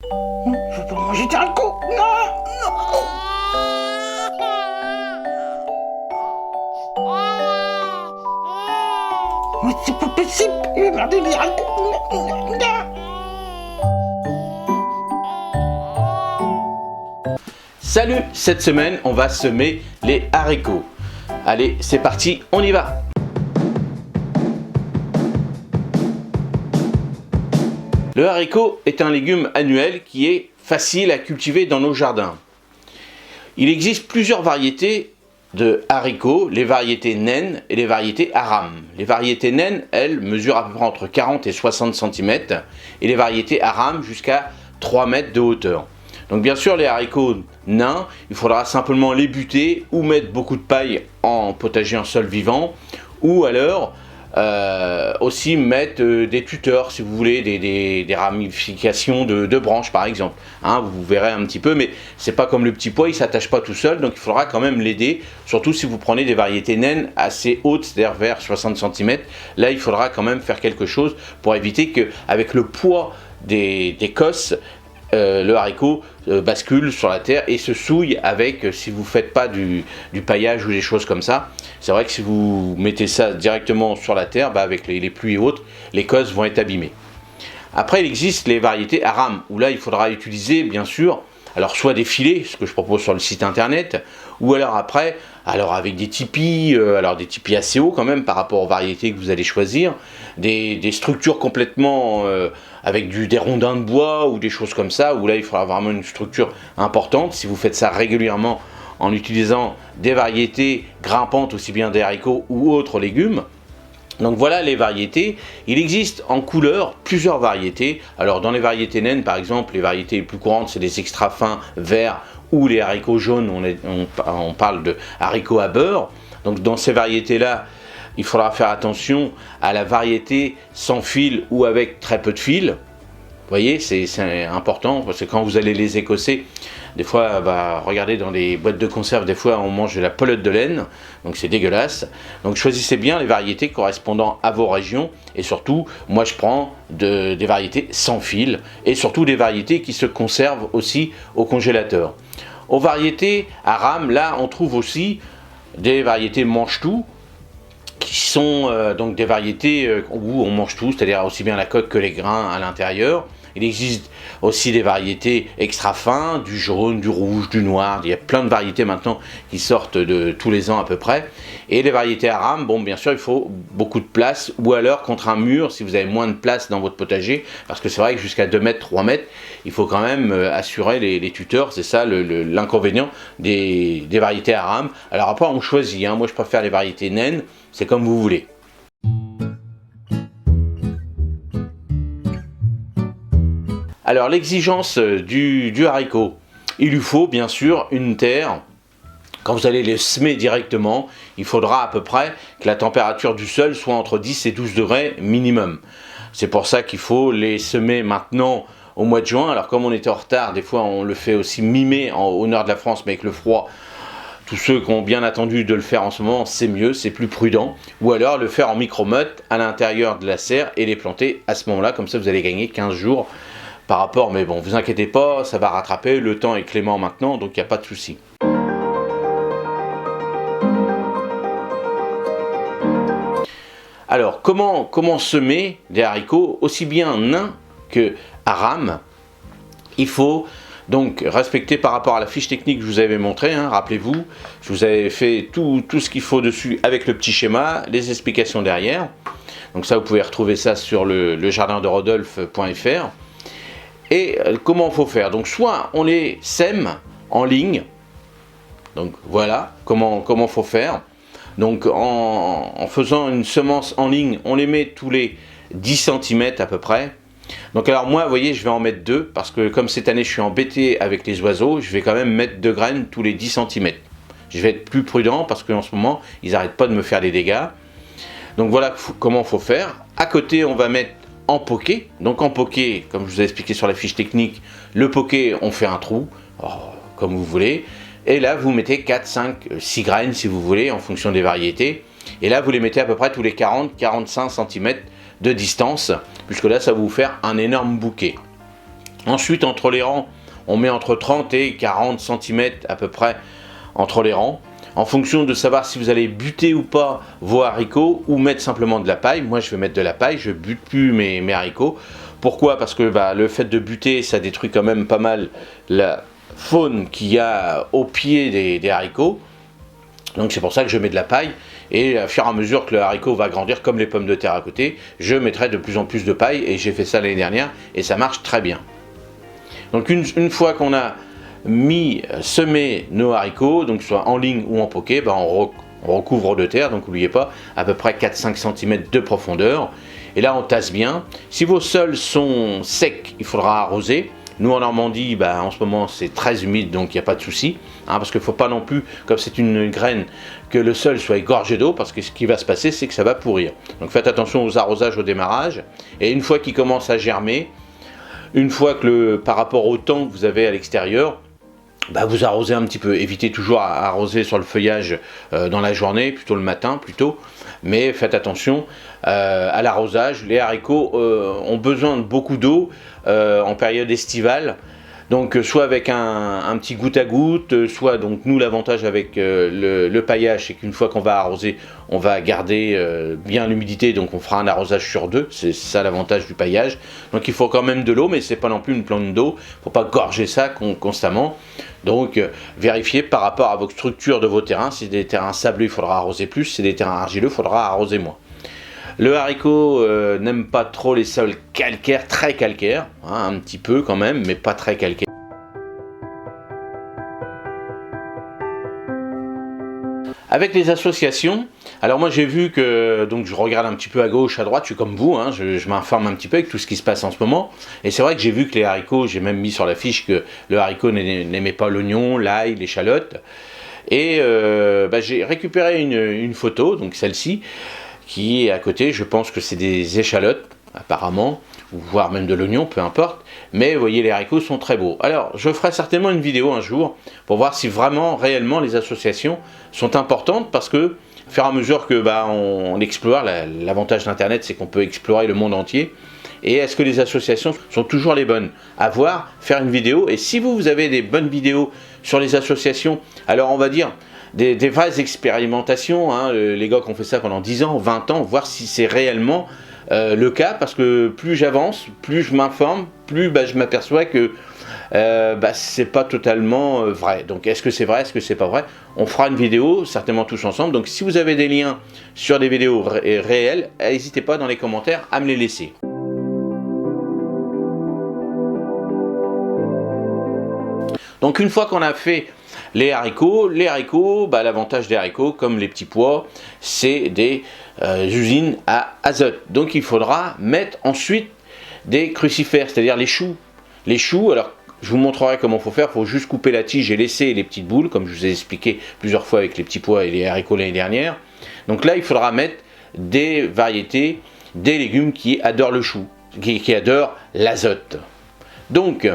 Je peux manger des haricots. Non, non. Mais c'est pas possible. Il va garder les haricots. Non, non, non. Salut, cette semaine, on va semer les haricots. Allez, c'est parti, on y va. Le haricot est un légume annuel qui est facile à cultiver dans nos jardins. Il existe plusieurs variétés de haricots, les variétés naines et les variétés aram. Les variétés naines, elles, mesurent à peu près entre 40 et 60 cm et les variétés aram jusqu'à 3 mètres de hauteur. Donc bien sûr, les haricots nains, il faudra simplement les buter ou mettre beaucoup de paille en potager en sol vivant, ou alors aussi mettre des tuteurs si vous voulez, des ramifications de branches par exemple. Hein, vous verrez un petit peu, mais c'est pas comme le petit pois, il s'attache pas tout seul, donc il faudra quand même l'aider, surtout si vous prenez des variétés naines assez hautes, c'est-à-dire vers 60 cm. Là, il faudra quand même faire quelque chose pour éviter qu'avec le poids des cosses, le haricot bascule sur la terre et se souille avec, si vous ne faites pas du paillage ou des choses comme ça. C'est vrai que si vous mettez ça directement sur la terre, avec les pluies et autres, les cosses vont être abîmées. Après, il existe les variétés aram, où là il faudra utiliser bien sûr, alors soit des filets, ce que je propose sur le site internet, ou alors après, avec des tipis, des tipis assez hauts quand même par rapport aux variétés que vous allez choisir, des structures complètement avec des rondins de bois ou des choses comme ça, où là il faudra vraiment une structure importante. Si vous faites ça régulièrement en utilisant des variétés grimpantes, aussi bien des haricots ou autres légumes. Donc voilà les variétés. Il existe en couleur plusieurs variétés. Alors dans les variétés naines par exemple, les variétés les plus courantes c'est les extra fins verts ou les haricots jaunes, on parle de haricots à beurre. Donc dans ces variétés là, il faudra faire attention à la variété sans fil ou avec très peu de fil. Vous voyez, c'est important parce que quand vous allez les écosser, des fois, regardez dans les boîtes de conserve, des fois on mange de la pelote de laine, donc c'est dégueulasse. Donc choisissez bien les variétés correspondant à vos régions et surtout, moi je prends des variétés sans fil et surtout des variétés qui se conservent aussi au congélateur. Aux variétés aram, là on trouve aussi des variétés mange-tout, qui sont donc des variétés où on mange tout, c'est-à-dire aussi bien la coque que les grains à l'intérieur. Il existe aussi des variétés extra fins, du jaune, du rouge, du noir. Il y a plein de variétés maintenant qui sortent de tous les ans à peu près. Et les variétés aram, bon bien sûr il faut beaucoup de place, ou alors contre un mur si vous avez moins de place dans votre potager, parce que c'est vrai que jusqu'à 2 mètres, 3 mètres, il faut quand même assurer les tuteurs, c'est ça l'inconvénient des variétés aram. Alors après on choisit, hein. Moi je préfère les variétés naines, c'est comme vous voulez. Alors l'exigence du haricot, il lui faut bien sûr une terre. Quand vous allez les semer directement, il faudra à peu près que la température du sol soit entre 10 et 12 degrés minimum. C'est pour ça qu'il faut les semer maintenant au mois de juin. Alors comme on était en retard, des fois on le fait aussi mi-mai au nord de la France, mais avec le froid, tous ceux qui ont bien attendu de le faire en ce moment, c'est mieux, c'est plus prudent. Ou alors le faire en micro-motte à l'intérieur de la serre et les planter à ce moment-là, comme ça vous allez gagner 15 jours par rapport, mais bon, vous inquiétez pas, ça va rattraper, le temps est clément maintenant, donc il n'y a pas de souci. Alors, comment semer des haricots aussi bien nains que aram? Il faut donc respecter par rapport à la fiche technique que je vous avais montré, hein, rappelez-vous, je vous avais fait tout ce qu'il faut dessus avec le petit schéma, les explications derrière. Donc ça, vous pouvez retrouver ça sur le jardinderodolphe.fr. Et comment il faut faire? Donc soit on les sème en ligne, donc voilà comment il faut faire. Donc en faisant une semence en ligne, on les met tous les 10 cm à peu près. Donc alors moi, vous voyez, je vais en mettre 2, parce que comme cette année je suis embêté avec les oiseaux, je vais quand même mettre 2 graines tous les 10 cm. Je vais être plus prudent parce qu'en ce moment, ils n'arrêtent pas de me faire des dégâts. Donc voilà comment il faut faire. À côté, on va mettre en poké. Donc en poké, comme je vous ai expliqué sur la fiche technique, le poké, on fait un trou, comme vous voulez. Et là, vous mettez 4, 5, 6 graines si vous voulez, en fonction des variétés. Et là, vous les mettez à peu près tous les 40-45 cm de distance, puisque là, ça va vous faire un énorme bouquet. Ensuite, entre les rangs, on met entre 30 et 40 cm à peu près entre les rangs, en fonction de savoir si vous allez buter ou pas vos haricots ou mettre simplement de la paille. Moi, je vais mettre de la paille, je bute plus mes haricots. Pourquoi? Parce que le fait de buter, ça détruit quand même pas mal la faune qu'il y a au pied des haricots. Donc c'est pour ça que je mets de la paille, et à fur et à mesure que le haricot va grandir, comme les pommes de terre à côté, je mettrai de plus en plus de paille, et j'ai fait ça l'année dernière, et ça marche très bien. Donc une fois qu'on a semé nos haricots, donc soit en ligne ou en poké, on recouvre de terre, donc n'oubliez pas, à peu près 4-5 cm de profondeur, et là on tasse bien. Si vos sols sont secs, il faudra arroser. Nous en Normandie, en ce moment c'est très humide, donc il n'y a pas de souci, parce qu'il ne faut pas non plus, comme c'est une graine, que le sol soit égorgé d'eau, parce que ce qui va se passer, c'est que ça va pourrir. Donc faites attention aux arrosages au démarrage, et une fois qu'il commence à germer, une fois que par rapport au temps que vous avez à l'extérieur, vous arrosez un petit peu. Évitez toujours à arroser sur le feuillage dans la journée, plutôt le matin plutôt, mais faites attention à l'arrosage. Les haricots ont besoin de beaucoup d'eau en période estivale, donc soit avec un petit goutte à goutte, soit donc nous l'avantage avec le paillage, c'est qu'une fois qu'on va arroser, on va garder bien l'humidité, donc on fera un arrosage sur 2, c'est ça l'avantage du paillage. Donc il faut quand même de l'eau, mais c'est pas non plus une plante d'eau, faut pas gorger ça constamment. Donc vérifiez par rapport à vos structures de vos terrains. Si c'est des terrains sableux, il faudra arroser plus, si c'est des terrains argileux, il faudra arroser moins. Le haricot n'aime pas trop les sols calcaires, très calcaires, un petit peu quand même, mais pas très calcaires. Avec les associations, alors moi j'ai vu que, donc je regarde un petit peu à gauche, à droite, je suis comme vous, je m'informe un petit peu avec tout ce qui se passe en ce moment, et c'est vrai que j'ai vu que les haricots, j'ai même mis sur la fiche que le haricot n'aimait pas l'oignon, l'ail, l'échalote, et j'ai récupéré une photo, donc celle-ci, qui est à côté. Je pense que c'est des échalotes, apparemment, ou voire même de l'oignon, peu importe, mais vous voyez, les haricots sont très beaux. Alors, je ferai certainement une vidéo un jour pour voir si vraiment, réellement, les associations sont importantes, parce que, au fur et à mesure que on explore, l'avantage d'Internet, c'est qu'on peut explorer le monde entier. Et est-ce que les associations sont toujours les bonnes? À voir, faire une vidéo. Et si vous avez des bonnes vidéos sur les associations, alors on va dire des vraies expérimentations, les gars qui ont fait ça pendant 10 ans, 20 ans, voir si c'est réellement le cas, parce que plus j'avance, plus je m'informe, plus je m'aperçois que c'est pas totalement vrai. Donc est-ce que c'est vrai, est-ce que c'est pas vrai? On fera une vidéo, certainement tous ensemble. Donc si vous avez des liens sur des vidéos réelles, n'hésitez pas dans les commentaires à me les laisser. Donc une fois qu'on a fait les haricots, l'avantage des haricots, comme les petits pois, c'est des usines à azote. Donc il faudra mettre ensuite des crucifères, c'est-à-dire les choux. Les choux, alors je vous montrerai comment il faut faire. Il faut juste couper la tige et laisser les petites boules, comme je vous ai expliqué plusieurs fois avec les petits pois et les haricots l'année dernière. Donc là, il faudra mettre des variétés, des légumes qui adorent le chou, qui adorent l'azote. Donc,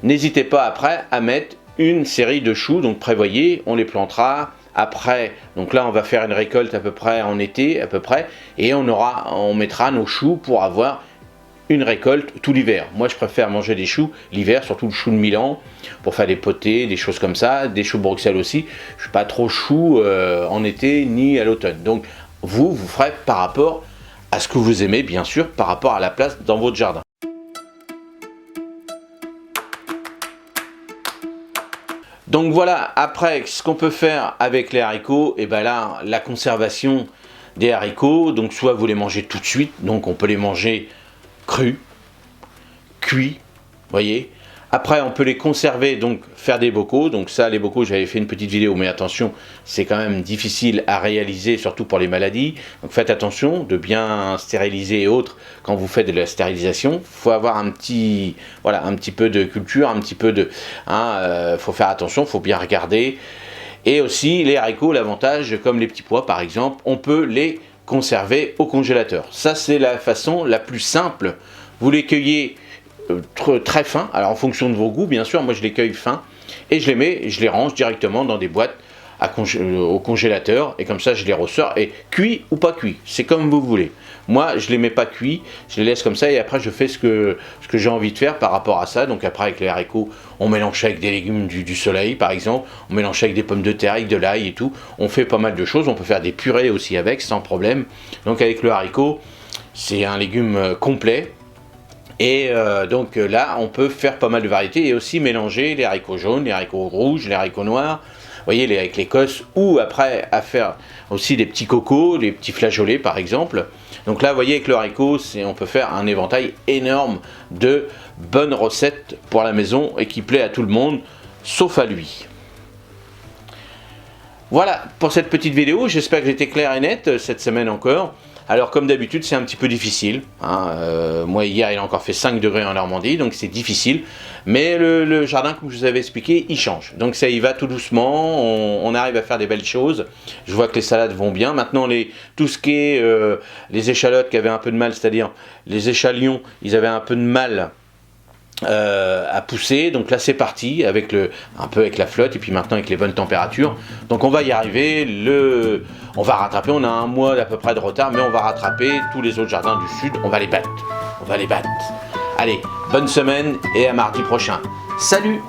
n'hésitez pas après à mettre une série de choux, donc prévoyez, on les plantera après, donc là on va faire une récolte à peu près en été, à peu près, et on mettra nos choux pour avoir une récolte tout l'hiver. Moi je préfère manger des choux l'hiver, surtout le chou de Milan, pour faire des potées, des choses comme ça, des choux Bruxelles aussi. Je suis pas trop chou en été ni à l'automne. Donc vous ferez par rapport à ce que vous aimez, bien sûr, par rapport à la place dans votre jardin. Donc voilà, après, ce qu'on peut faire avec les haricots, et là, la conservation des haricots, donc soit vous les mangez tout de suite, donc on peut les manger crus, cuits, voyez. Après, on peut les conserver, donc faire des bocaux. Donc ça, les bocaux, j'avais fait une petite vidéo, mais attention, c'est quand même difficile à réaliser, surtout pour les maladies. Donc faites attention de bien stériliser et autres quand vous faites de la stérilisation. Il faut avoir un petit peu de culture, un petit peu de... faut faire attention, il faut bien regarder. Et aussi, les haricots, l'avantage, comme les petits pois par exemple, on peut les conserver au congélateur. Ça, c'est la façon la plus simple. Vous les cueillez très fins, alors en fonction de vos goûts bien sûr, moi je les cueille fins et je les range directement dans des boîtes au congélateur, et comme ça je les ressors, et cuit ou pas cuit, c'est comme vous voulez. Moi, je les mets pas cuits, je les laisse comme ça et après je fais ce que j'ai envie de faire par rapport à ça. Donc après avec les haricots, on mélange avec des légumes du soleil par exemple, on mélange avec des pommes de terre, avec de l'ail et tout. On fait pas mal de choses, on peut faire des purées aussi avec sans problème. Donc avec le haricot, c'est un légume complet. Et donc là, on peut faire pas mal de variétés et aussi mélanger les haricots jaunes, les haricots rouges, les haricots noirs. Vous voyez, avec l'Écosse, ou après à faire aussi des petits cocos, des petits flageolets par exemple. Donc là, vous voyez, avec le haricot, on peut faire un éventail énorme de bonnes recettes pour la maison et qui plaît à tout le monde, sauf à lui. Voilà pour cette petite vidéo, j'espère que j'étais clair et net cette semaine encore. Alors comme d'habitude c'est un petit peu difficile, hein. Moi hier il a encore fait 5 degrés en Normandie, donc c'est difficile, mais le jardin comme je vous avais expliqué, il change, donc ça y va tout doucement, on arrive à faire des belles choses, je vois que les salades vont bien, maintenant tout ce qui est les échalotes qui avaient un peu de mal, c'est-à-dire les échalions, ils avaient un peu de mal à pousser, donc là c'est parti avec un peu avec la flotte et puis maintenant avec les bonnes températures, donc on va y arriver, on va rattraper, on a un mois à peu près de retard, mais on va rattraper tous les autres jardins du sud, on va les battre, allez, bonne semaine et à mardi prochain, salut.